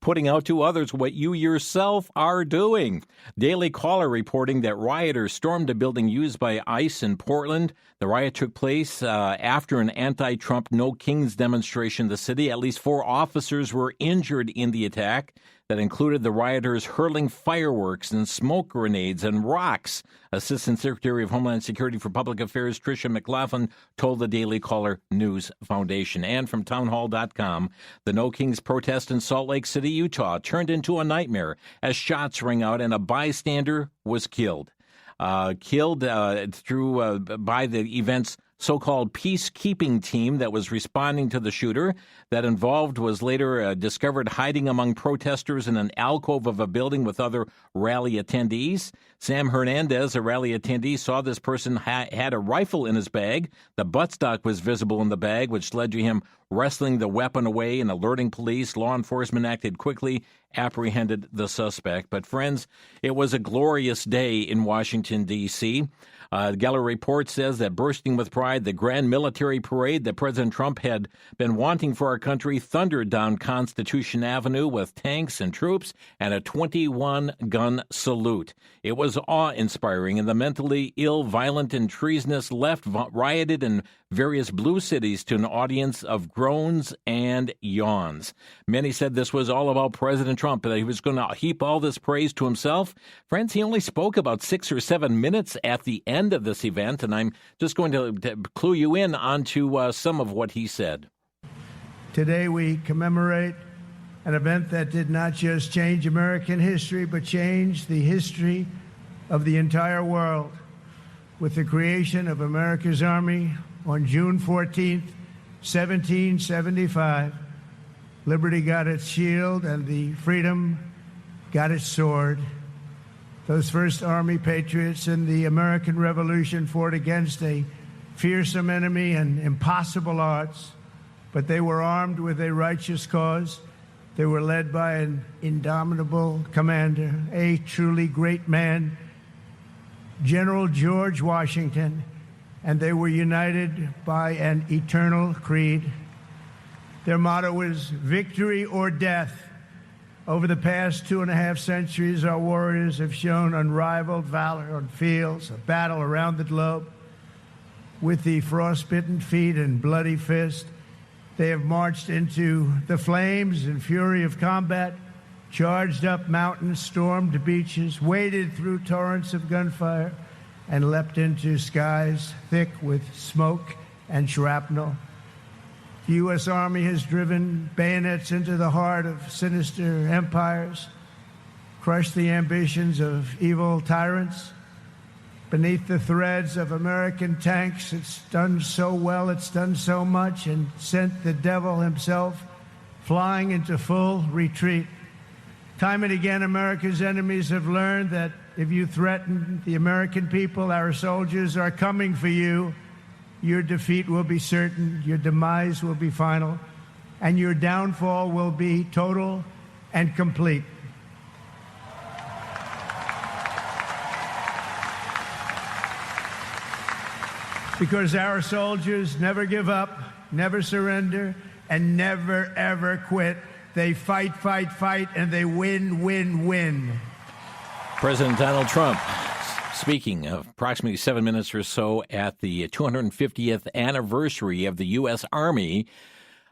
Putting out to others what you yourself are doing. Daily Caller reporting that rioters stormed a building used by ICE in Portland. The riot took place after an anti-Trump No Kings demonstration in the city. At least 4 officers were injured in the attack. That included the rioters hurling fireworks and smoke grenades and rocks. Assistant Secretary of Homeland Security for Public Affairs Tricia McLaughlin told the Daily Caller News Foundation. And from townhall.com, the No Kings protest in Salt Lake City, Utah turned into a nightmare as shots rang out and a bystander was killed. By the event's so-called peacekeeping team that was responding to the shooter. That involved was later discovered hiding among protesters in an alcove of a building with other rally attendees. Sam Hernandez, a rally attendee, saw this person had a rifle in his bag. The buttstock was visible in the bag, which led to him wrestling the weapon away and alerting police. Law enforcement acted quickly, apprehended the suspect. But friends, it was a glorious day in Washington, D.C. Geller report says that bursting with pride, the grand military parade that President Trump had been wanting for our country thundered down Constitution Avenue with tanks and troops and a 21-gun salute. It was awe-inspiring, and the mentally ill, violent, and treasonous left rioted in various blue cities to an audience of groans and yawns. Many said this was all about President Trump, that he was going to heap all this praise to himself. Friends, he only spoke about 6 or 7 minutes at the end of this event, and I'm just going to clue you in onto some of what he said. Today we commemorate an event that did not just change American history, but changed the history of the entire world. With the creation of America's Army on June 14th, 1775, liberty got its shield and the freedom got its sword. Those first Army patriots in the American Revolution fought against a fearsome enemy and impossible odds, but they were armed with a righteous cause. They were led by an indomitable commander, a truly great man, General George Washington, and they were united by an eternal creed. Their motto was victory or death. Over the past 2.5 centuries, our warriors have shown unrivaled valor on fields of battle around the globe. With the frostbitten feet and bloody fist, they have marched into the flames and fury of combat, charged up mountains, stormed beaches, waded through torrents of gunfire, and leapt into skies thick with smoke and shrapnel. The U.S. Army has driven bayonets into the heart of sinister empires, crushed the ambitions of evil tyrants. Beneath the threads of American tanks, it's done so well, it's done so much, and sent the devil himself flying into full retreat. Time and again, America's enemies have learned that if you threaten the American people, our soldiers are coming for you. Your defeat will be certain, your demise will be final, and your downfall will be total and complete. Because our soldiers never give up, never surrender, and never, ever quit. They fight, fight, fight, and they win, win, win. President Donald Trump speaking approximately 7 minutes or so at the 250th anniversary of the U.S. Army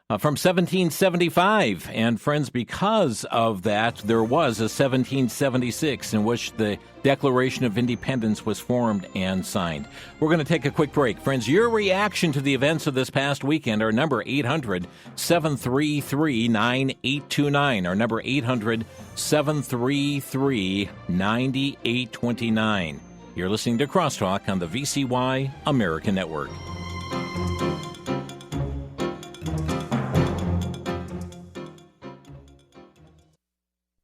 from 1775. And friends, because of that, there was a 1776 in which the Declaration of Independence was formed and signed. We're going to take a quick break. Friends, your reaction to the events of this past weekend, our number 800-733-9829. Our number 800-733-9829. You're listening to Crosstalk on the VCY American Network.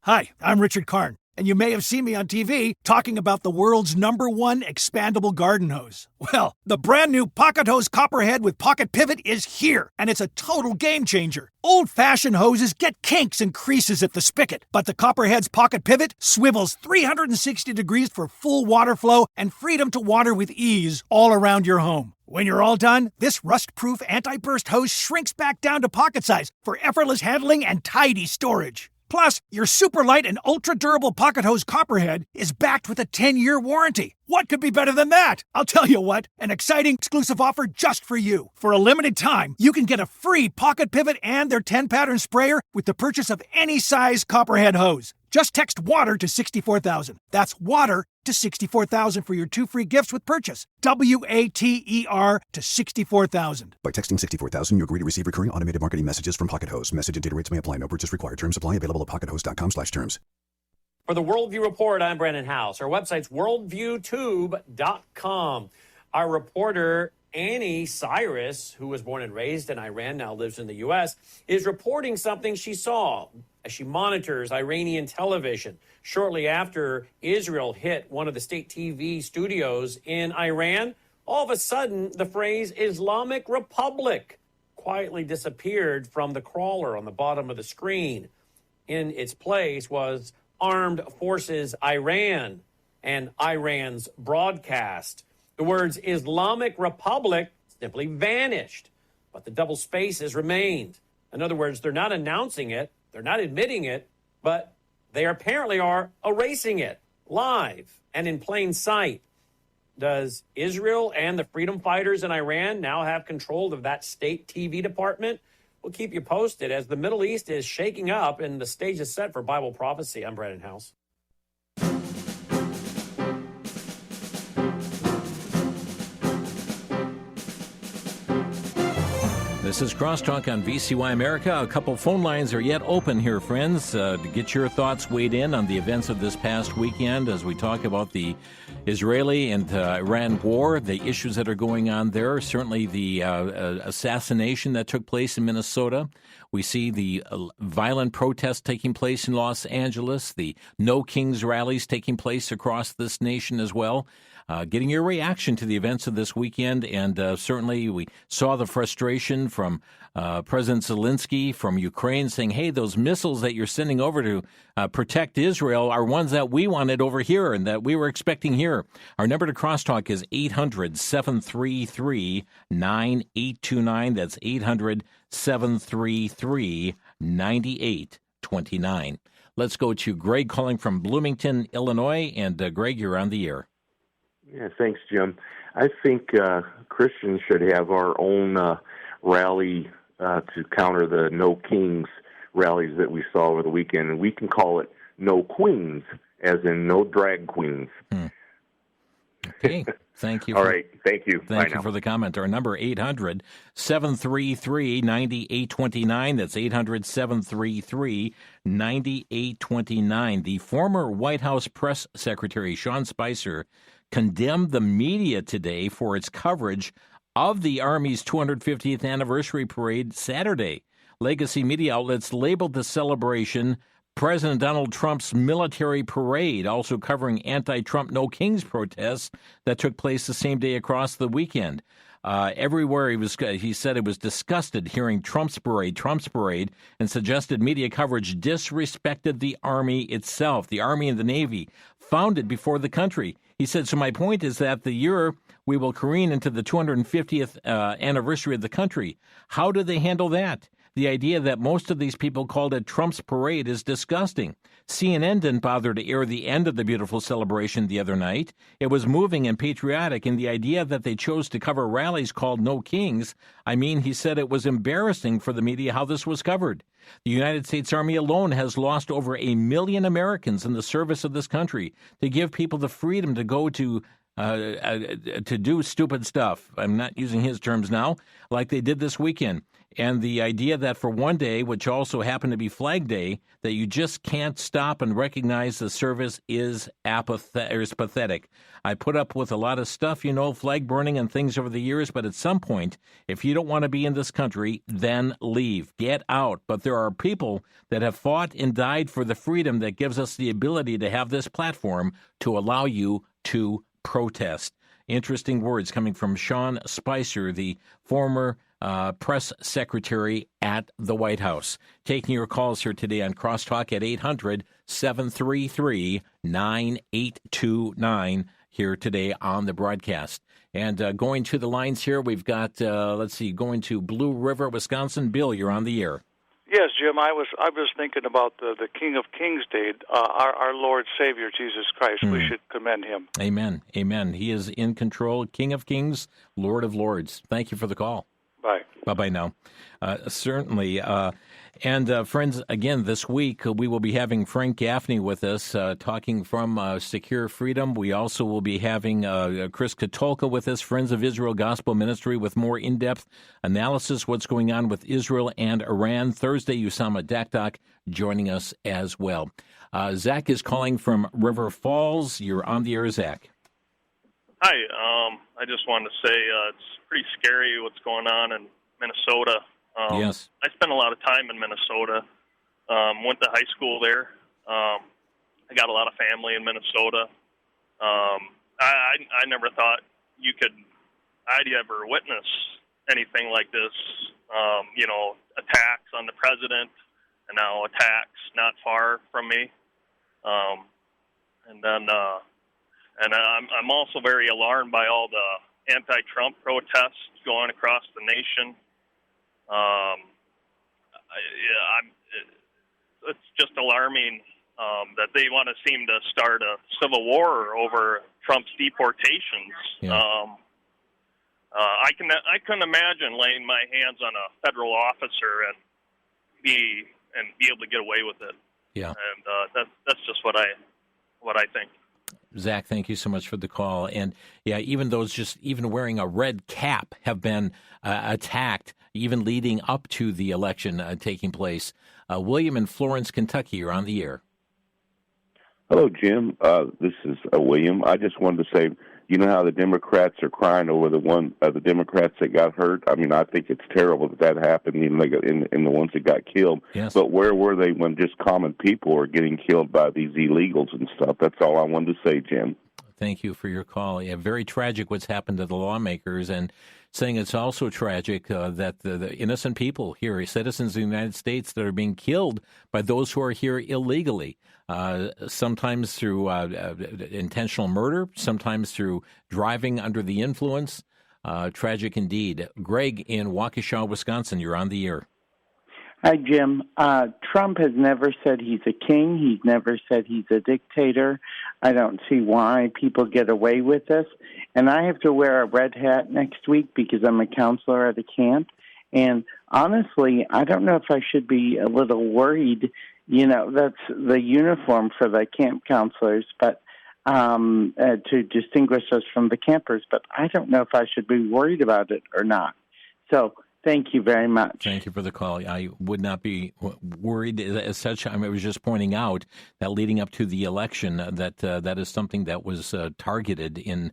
Hi, I'm Richard Karn, and you may have seen me on TV talking about the world's #1 expandable garden hose. Well, the brand new Pocket Hose Copperhead with Pocket Pivot is here, and it's a total game changer. Old-fashioned hoses get kinks and creases at the spigot, but the Copperhead's Pocket Pivot swivels 360 degrees for full water flow and freedom to water with ease all around your home. When you're all done, this rust-proof anti-burst hose shrinks back down to pocket size for effortless handling and tidy storage. Plus, your super light and ultra-durable pocket hose Copperhead is backed with a 10-year warranty. What could be better than that? I'll tell you what, an exciting exclusive offer just for you. For a limited time, you can get a free pocket pivot and their 10-pattern sprayer with the purchase of any size Copperhead hose. Just text WATER to 64,000. That's WATER to 64,000 for your 2 free gifts with purchase. WATER to 64,000. By texting 64,000, you agree to receive recurring automated marketing messages from Pocket Hose. Message and data rates may apply. No purchase required. Terms apply. Available at pockethose.com/terms. For the Worldview Report, I'm Brandon House. Our website's worldviewtube.com. Our reporter, Annie Cyrus, who was born and raised in Iran, now lives in the U.S., is reporting something she saw as she monitors Iranian television. Shortly after Israel hit one of the state TV studios in Iran, all of a sudden, the phrase Islamic Republic quietly disappeared from the crawler on the bottom of the screen. In its place was Armed Forces Iran and Iran's broadcast. The words Islamic Republic simply vanished, but the double spaces remained. In other words, they're not announcing it, they're not admitting it, but they apparently are erasing it live and in plain sight. Does Israel and the freedom fighters in Iran now have control of that state TV department? We'll keep you posted as the Middle East is shaking up and the stage is set for Bible prophecy. I'm Brandon House. This is Crosstalk on VCY America. A couple phone lines are yet open here, friends, to get your thoughts weighed in on the events of this past weekend as we talk about the Israeli and Iran war, the issues that are going on there, certainly the assassination that took place in Minnesota. We see the violent protests taking place in Los Angeles, the No Kings rallies taking place across this nation as well. Getting your reaction to the events of this weekend, and certainly we saw the frustration from President Zelensky from Ukraine saying, hey, those missiles that you're sending over to protect Israel are ones that we wanted over here and that we were expecting here. Our number to Crosstalk is 800-733-9829. That's 800-733-9829. Let's go to Greg calling from Bloomington, Illinois. And Greg, you're on the air. Yeah, thanks, Jim. I think Christians should have our own rally to counter the No Kings rallies that we saw over the weekend, and we can call it No Queens, as in no drag queens. Okay, thank you. All right, thank you. Thank you for the comment. Our number, 800-733-9829. That's 800-733-9829. The former White House press secretary, Sean Spicer, condemned the media today for its coverage of the Army's 250th anniversary parade Saturday. Legacy media outlets labeled the celebration President Donald Trump's military parade, also covering anti-Trump No Kings protests that took place the same day across the weekend. Everywhere he said it was disgusted hearing Trump's parade, and suggested media coverage disrespected the Army itself, the Army and the Navy, founded before the country. He said, so my point is that the year we will careen into the 250th anniversary of the country. How do they handle that? The idea that most of these people called it Trump's parade is disgusting. CNN didn't bother to air the end of the beautiful celebration the other night. It was moving and patriotic, and the idea that they chose to cover rallies called No Kings, he said it was embarrassing for the media how this was covered. The United States Army alone has lost over 1 million Americans in the service of this country to give people the freedom to go to do stupid stuff. I'm not using his terms now, like they did this weekend. And the idea that for one day, which also happened to be Flag Day, that you just can't stop and recognize the service is pathetic. I put up with a lot of stuff, flag burning and things over the years, but at some point, if you don't want to be in this country, then leave. Get out. But there are people that have fought and died for the freedom that gives us the ability to have this platform to allow you to protest. Interesting words coming from Sean Spicer, the former press secretary at the White House. Taking your calls here today on Crosstalk at 800-733-9829. here today on the broadcast. And going to the lines here, we've got, going to Blue River, Wisconsin. Bill, you're on the air. Yes, Jim, I was thinking about the King of Kings Day, our Lord Savior, Jesus Christ. We should commend him. Amen. Amen. He is in control, King of Kings, Lord of Lords. Thank you for the call. Bye. Bye-bye now. Certainly. And friends, again, this week we will be having Frank Gaffney with us talking from Secure Freedom. We also will be having Chris Katulka with us, Friends of Israel Gospel Ministry, with more in-depth analysis what's going on with Israel and Iran. Thursday, Usama Dakdak joining us as well. Zach is calling from River Falls. You're on the air, Zach. Hi. I just wanted to say it's pretty scary what's going on in Minnesota. Yes. I spent a lot of time in Minnesota. Went to high school there. I got a lot of family in Minnesota. I never thought I'd ever witness anything like this. Attacks on the president, and now attacks not far from me. And I'm also very alarmed by all the anti-Trump protests going across the nation. It's just alarming that they want to seem to start a civil war over Trump's deportations. Yeah. I couldn't imagine laying my hands on a federal officer and be able to get away with it. Yeah. And that's just what I think. Zach, thank you so much for the call. And yeah, even those just even wearing a red cap have been attacked, even leading up to the election taking place. William in Florence, Kentucky, you're on the air. Hello, Jim. This is William. I just wanted to say, you know how the Democrats are crying over the Democrats that got hurt? I mean, I think it's terrible that happened, in the ones that got killed. Yes. But where were they when just common people were getting killed by these illegals and stuff? That's all I wanted to say, Jim. Thank you for your call. Yeah, very tragic what's happened to the lawmakers, and saying it's also tragic that the innocent people here, citizens of the United States, that are being killed by those who are here illegally, sometimes through intentional murder, sometimes through driving under the influence. Tragic indeed. Greg in Waukesha, Wisconsin, you're on the air. Hi, Jim. Trump has never said he's a king. He's never said he's a dictator. I don't see why people get away with this. And I have to wear a red hat next week because I'm a counselor at a camp. And honestly, I don't know if I should be a little worried. You know, that's the uniform for the camp counselors, but to distinguish us from the campers. But I don't know if I should be worried about it or not. So thank you very much. Thank you for the call. I would not be worried as such. I was just pointing out that leading up to the election, that is something that was targeted in,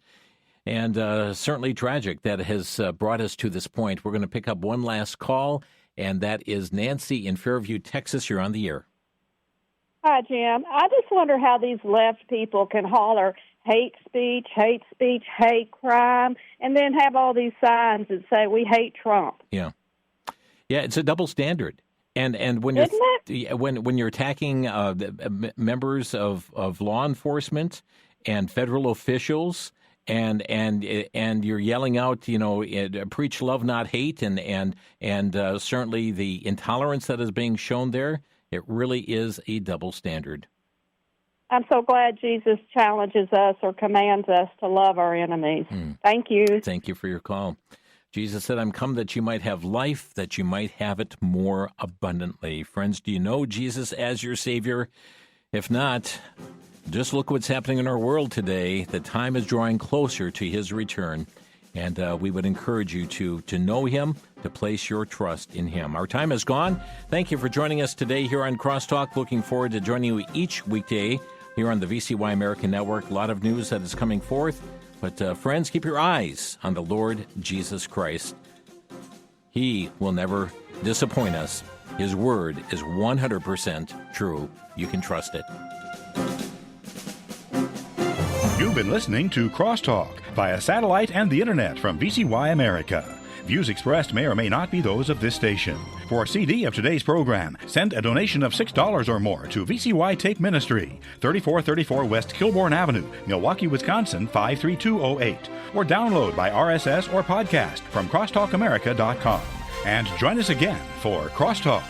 and certainly tragic that has brought us to this point. We're going to pick up one last call, and that is Nancy in Fairview, Texas. You're on the air. Hi, Jim. I just wonder how these left people can holler hate speech, hate crime, and then have all these signs that say we hate Trump. Yeah, it's a double standard. And when you're when you're attacking members of law enforcement and federal officials, and you're yelling out, preach love, not hate, and certainly the intolerance that is being shown there, it really is a double standard. I'm so glad Jesus challenges us or commands us to love our enemies. Thank you. Thank you for your call. Jesus said, I'm come that you might have life, that you might have it more abundantly. Friends, do you know Jesus as your Savior? If not, just look what's happening in our world today. The time is drawing closer to his return, and we would encourage you to know him, to place your trust in him. Our time is gone. Thank you for joining us today here on Crosstalk. Looking forward to joining you each weekday here on the VCY American Network. A lot of news that is coming forth. But friends, keep your eyes on the Lord Jesus Christ. He will never disappoint us. His word is 100% true. You can trust it. You've been listening to Crosstalk via satellite and the internet from VCY America. views expressed may or may not be those of this station. For a CD of today's program, send a donation of $6 or more to VCY Tape Ministry, 3434 West Kilbourne Avenue, Milwaukee, Wisconsin 53208, or download by RSS or podcast from crosstalkamerica.com. And join us again for Crosstalk.